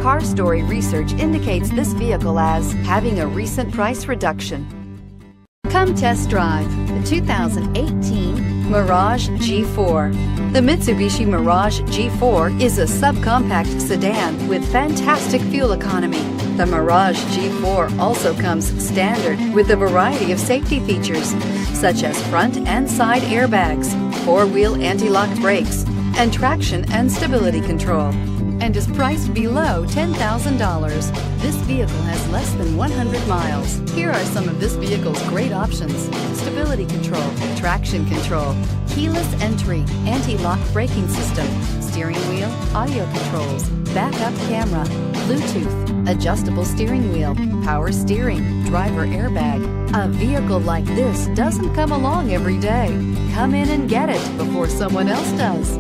Car Story research indicates this vehicle as having a recent price reduction. Come test drive the 2018 Mirage G4. The Mitsubishi Mirage G4 is a subcompact sedan with fantastic fuel economy. The Mirage G4 also comes standard with a variety of safety features, such as front and side airbags, four-wheel anti-lock brakes, and traction and stability control, and is priced below $10,000. This vehicle has less than 100 miles. Here are some of this vehicle's great options: stability control, traction control, keyless entry, anti-lock braking system, steering wheel audio controls, backup camera, Bluetooth, adjustable steering wheel, power steering, driver airbag. A vehicle like this doesn't come along every day. Come in and get it before someone else does.